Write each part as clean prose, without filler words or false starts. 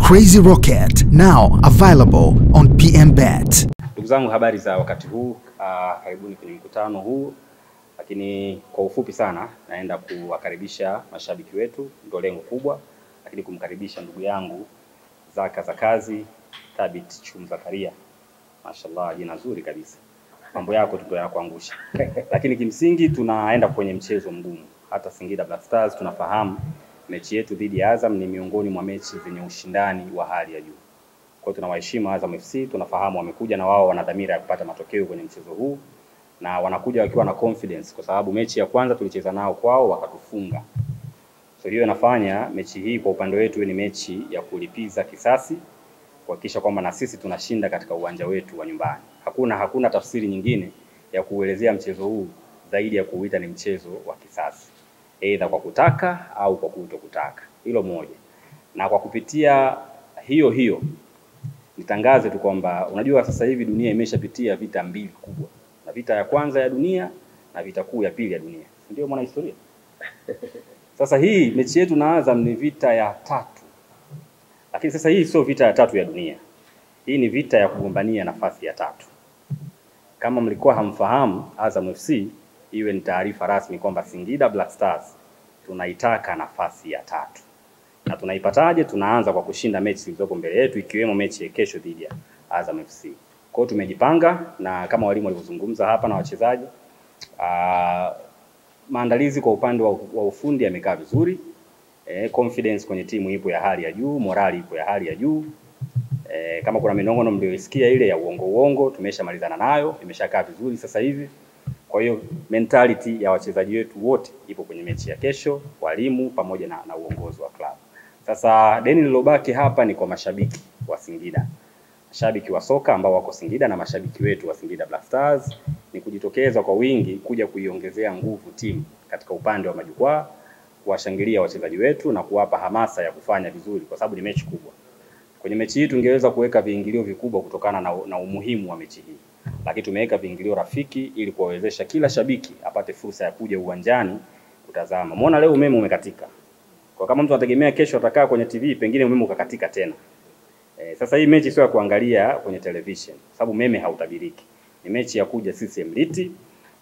Crazy Rocket, now available on PMBet. Ndugu zangu, habari za wakati huu, karibuni kwenye mkutano huu. Lakini kwa ufupi sana naenda kuwakaribisha mashabiki wetu, ndio lengo kubwa, lakini kumkaribisha ndugu yangu Zaka za kazi Thabit Chum Zakaria. Mashallah, jina zuri kabisa. Mambo yako tu yanakuangusha. Lakini kimsingi tunaenda kwenye mchezo mgumu. Hata Singida Black Stars tunafahamu mechi yetu dhidi ya Azam ni miongoni mwa mechi zenye ushindani wa hali ya juu. Kwa hiyo tunawaheshimu Azam FC, tunafahamu wamekuja na wao wana dhamira ya kupata matokeo kwenye mchezo huu, na wanakuja wakiwa na confidence kwa sababu mechi ya kwanza tulicheza nao kwao wakatufunga. So hiyo inafanya mechi hii kwa upande wetu ni mechi ya kulipiza kisasi, kuhakikisha kwamba na sisi tunashinda katika uwanja wetu wa nyumbani. Hakuna tafsiri nyingine ya kuelezea mchezo huu zaidi ya kuuita ni mchezo wa kisasi, aidha kwa kutaka au kwa kutokutaka. Hilo moja. Na kwa kupitia hiyo nitangaze tu kwamba unajua sasa hivi dunia imeshapitia vita mbili kubwa. Na vita ya kwanza ya dunia na vita kuu ya pili ya dunia. Ndio mwana historia. Sasa hii mechi yetu na Azam ni vita ya tatu. Lakini sasa hii sio vita ya tatu ya dunia. Hii ni vita ya kugombania nafasi ya tatu. Kama mlikuwa hamfahamu, Azam FC, iwe ni taarifa rasmi kwamba Singida Black Stars tunaitaka nafasi ya tatu. Na tunaipataje? Tunaanza kwa kushinda mechi zilizoko mbele yetu, ikiwemo mechi ya kesho dhidi ya Azam FC. Kwa hiyo tumejipanga, na kama walimu walivyozungumza hapa na wachezaji, maandalizi kwa upande wa ufundi yamekaa vizuri. Confidence kwenye timu ipo ya hali ya juu, morali ipo ya hali ya juu. Kama kuna minongono mlioisikia ile ya uongo tumeshamalizana nayo, imeshakaa vizuri sasa hivi. Kwa hiyo mentality ya wachezaji wetu wote ipo kwenye mechi ya kesho, walimu pamoja na uongozi wa klabu. Sasa deni lilobaki hapa ni kwa mashabiki wa Singida. Mashabiki wa soka ambao wako Singida na mashabiki wetu wa Singida Black Stars ni kujitokeza kwa wingi kuja kuiongezea nguvu timu katika upande wa majukwaa, kuwashangilia wachezaji wetu na kuwapa hamasa ya kufanya vizuri kwa sababu ni mechi kubwa. Kwenye mechi hii tungeweza kuweka viingilio vikubwa kutokana na umuhimu wa mechi hii. Lakini tumeweka viingilio rafiki ili kuwawezesha kila shabiki apate fursa ya kuja uwanjani kutazama. Muona leo umeme umekatika. Kwa kama mtu anategemea kesho atakaa kwenye TV, pengine umeme ukakatika tena. Sasa hii mechi sio ya kuangalia kwenye television, sababu umeme hautabiriki. Ni mechi ya kuja CCM Liti.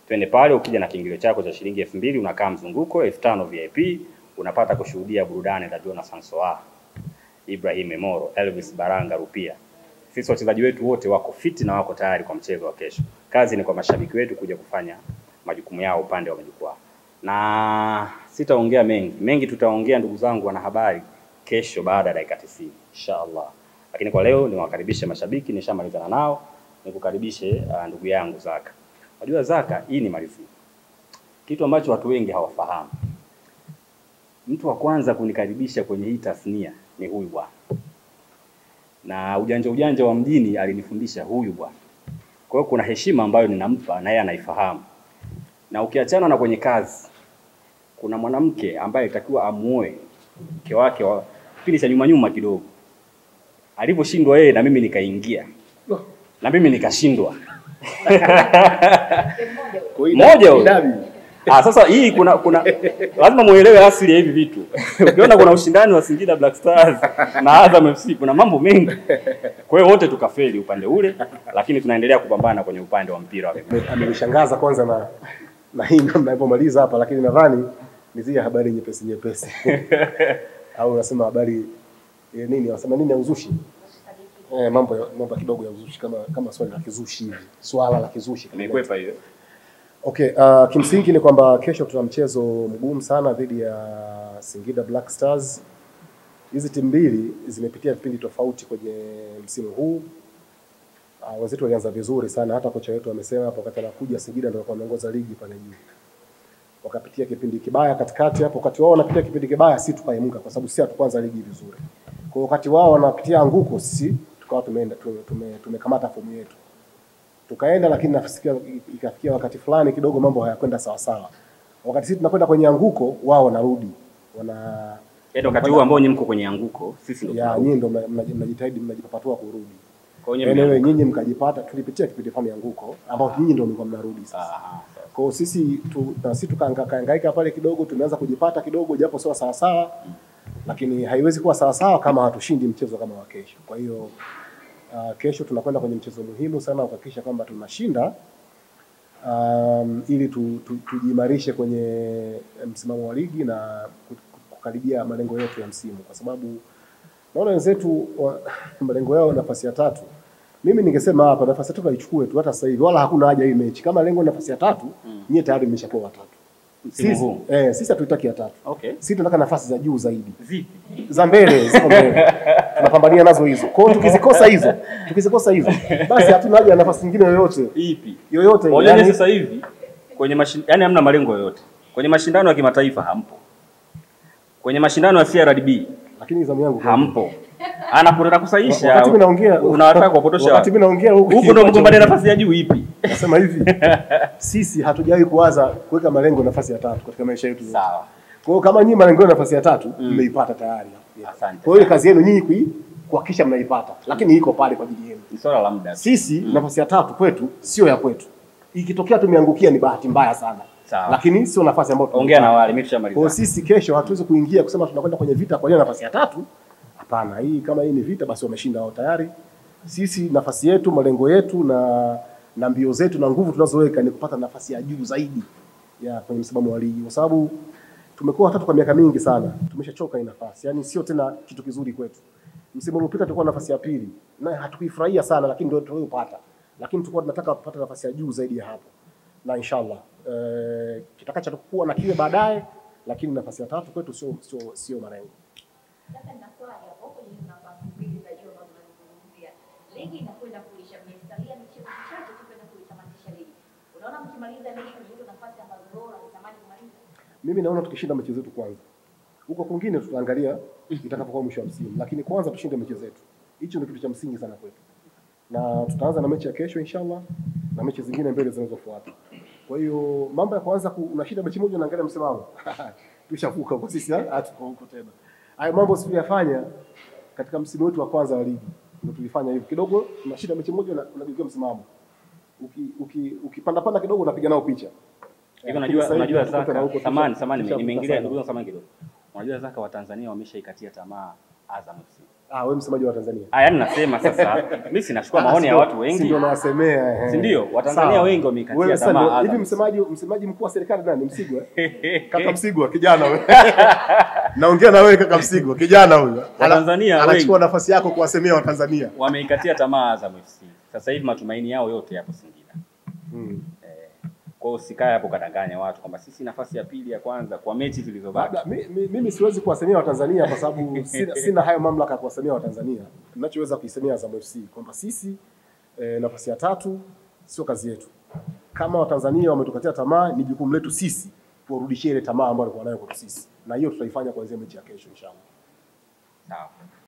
Twende pale, ukija na kiingilio chako cha shilingi 2000 unakaa mzunguko, 5000 VIP, unapata kushuhudia burudani za Jonathan Soa, Ibrahim Memoro, Elvis Baranga Rupia. Sisi wachezaji wetu wote wako fiti na wako tayari kwa mchezo wa kesho. Kazi ni kwa mashabiki wetu kuja kufanya majukumu yao upande wa majukwaa. Na sitaongea mengi tutaongea ndugu zangu wanahabari kesho baada ya dakika 90 inshallah. Lakini kwa leo niwakaribishe mashabiki, nishamalizana nao, nikukaribishe ndugu yangu Zaka. Unajua Zaka, hii ni malizi. Kitu ambacho watu wengi hawafahamu. Mtu wa kwanza kunikaribisha kwenye hii tasnia ni huyu bwana. Na ujanja wa mjini alinifundisha huyu bwana. Kwa hiyo kuna heshima ambayo ninampa na yeye anaifahamu. Na ukiachana na kwenye kazi, kuna mwanamke ambaye itakiwa amuoe mke wake wa kipindi cha nyuma kidogo. Aliposhindwa yeye na mimi nikaingia. Na mimi nikashindwa. Moja huyo. Sasa hii kuna lazima muelewe asili ya hivi vitu. Ukiona kuna ushindani wa Singida Black Stars na Azam FC, kuna mambo mengi. Kwa hiyo wote tukafeli upande ule, lakini tunaendelea kupambana kwenye upande wa mpira wa miguu. Amenishangaza kwanza na hii namna alipomaliza hapa, lakini nadhani ni zile habari nyepesi. Au unasema habari nini? Unasema nini ya uzushi? Mambo kidogo ya uzushi kama swali la kizushi hivi. Swala la kizushi. Nimekwepa hiyo. Okay, kimsingi ni kwamba kesho tuna mchezo mgumu sana dhidi ya Singida Black Stars. Hizi timu mbili zimepitia vipindi tofauti kwenye msimu huu. Wenzetu walianza vizuri sana, hata kocha wetu amesema hapo wakati anakuja Singida ndio alikuwa anaongoza ligi pale juu. Wakapitia kipindi kibaya katikati hapo, wakati wao wanapitia kipindi kibaya sisi tukaimuka kwa sababu sisi hatukuanza ligi vizuri. Kwa wakati wao wanapitia anguko sisi tukawa tumekamata fomu yetu. Tukaenda, lakini ikafikia wakati fulani kidogo mambo hayakwenda sawa sawa. Wakati sisi tunakwenda kwenye anguko, wao wanarudi. Ndio wakati huo ambao nyinyi mko kwenye anguko, sisi ndio nyinyi ndio mnajitahidi mnajipapatua kurudi. Kwa hiyo nyinyi mkajipata, tulipitia kipindi fulani anguko ambao nyinyi ndio mlikuwa mnarudi sasa. Kwa hiyo sisi tukahangaika pale kidogo, tumeanza kujipata kidogo japo sio sawa sawa. lakini haiwezi kuwa sawa sawa kama hatushindi mchezo kama wa kesho. Kwa hiyo kesho tunakwenda kwenye mchezo muhimu sana kuhakikisha kwamba tunashinda ili tujiimarishe kwenye msimamo wa ligi na kukaribia malengo yetu ya msimu, kwa sababu naona wenzetu malengo yao nafasi ya 3. Mimi ningesema hapa nafasi ya 3 kaichukue tu hata sasa hivi, wala hakuna haja hii mechi. Kama lengo nafasi ya 3, nyie tayari mmeshakuwa wa 3. Sisi hatuitaki ya 3. Okay. Sisi tunataka nafasi za juu zaidi. Zipi? Za mbele, ziko mbele. Tunapambania nazo hizo. Kwa hiyo tukizikosa hizo, basi hatuna haja ya nafasi nyingine yoyote. Ipi? Yoyote. Yani sasa hivi kwenye yani hamna malengo yoyote. Kwenye mashindano ya kimataifa hampo. Kwenye mashindano ya CRDB lakini zamu yangu hampo. Anakwenda kusaisha. Wakati mimi naongea unataka kuwapotosha. Wakati mimi naongea huko ndio mgombania nafasi ya juu ipi? Nasema hivi. Sisi hatujawahi kuwaza kuweka malengo nafasi ya 3 katika maisha yetu. Sawa. Kwa hiyo kama nyinyi malengo ya nafasi ya 3 mmeipata tayari. Asante. Kwa hiyo kazi yenu nyinyi kuhakikisha mnaipata, lakini iko pale kwa ajili yenu. Ni swala la muda. Sisi nafasi ya 3 kwetu sio ya kwetu. Ikitokea tumeangukia ni bahati mbaya sana. Sawa. Lakini sio nafasi ambayo ongea na wale mimi tushamaliza. Kwa sisi kesho hatuwezi kuingia kusema tunakwenda kwenye vita kwa nafasi ya 3. Hapana, kama hii ni vita basi wameshinda wao tayari. Sisi nafasi yetu, malengo yetu na mbio zetu na nguvu tunazoweka ni kupata nafasi ya juu zaidi ya kwenye msimamo wa ligi, kwa sababu tumekuwa 3 kwa miaka mingi sana. Tumeshachoka hii nafasi. Yaani sio tena kitu kizuri kwetu. Msimu uliopita tulikuwa nafasi ya 2 na hatukuifurahia sana, lakini ndio tuliyopata. Lakini tulikuwa tunataka kupata nafasi ya juu zaidi ya hapo. Na inshallah kitakachokuwa na kile baadaye, lakini nafasi ya 3 kwetu sio malengo. Sasa ninaswali hapo kwenye nafasi mbili za juu ambazo tunazungumzia. Ligi inakwenda kuisha, mmesalia michezo michache tu kwenda kuitamatisha ligi. Unaona mkimaliza ligi kwenye hizo nafasi ambazo wewe unatamani kumaliza? Mimi naona tukishinda mechi zetu kwanza. Huko kwingine tutaangalia itakapokuwa mwisho wa msimu, lakini kwanza tushinde mechi zetu. Hicho ndio kitu cha msingi sana kwetu. Na tutaanza na mechi ya kesho inshallah na mechi zingine mbele zinazofuata. Kwa hiyo mambo ya kwanza unashinda mechi moja unaangalia msimamo. Tushavuka kwa sisi hatuko huko tena. Hayo mambo tuliyafanya katika msimu wetu wa kwanza wa ligi. Ndio tulifanya hivyo. Kidogo unashinda mechi moja na unageukia msimamo. Ukipanda kidogo unapiga nao picha. Hivi unajua Zaka, samani nimeingilia ndugu zangu samani kidogo. Unajua Zaka wa Tanzania wameshaikatia tamaa Azam FC. Wewe msemaji wa Tanzania. Yaani nasema sasa mimi sinachukua maoni ya watu wengi. Si ndio nawasemea. Si ndio? Watanzania wengi wameikatia tamaa Azam. Hivi msemaji mkuu wa serikali nani? Msigwa? Kaka Msigwa kijana wewe. Naongea na wewe kaka Msigwa kijana huyo. Watanzania anachukua nafasi yako kuwasemea Watanzania. Wameikatia tamaa Azam FC. Sasa hivi matumaini yao yote yapo Singida. Kwa hiyo usikae hapo kadanganya watu kwamba sisi nafasi ya pili ya kwanza kwa mechi zilizobaki. Mimi siwezi kuwasemea Watanzania kwa sababu sina hayo mamlaka ya kuwasemea Watanzania. Ninachoweza kuisemea Azam FC kwamba sisi nafasi ya 3 sio kazi yetu. Kama Watanzania wametukatia tamaa, ni jukumu letu sisi kuwarudishia ile tamaa ambayo walikuwa nayo kwa sisi. Na hiyo tutaifanya kuanzia mechi ya kesho inshallah. Sawa.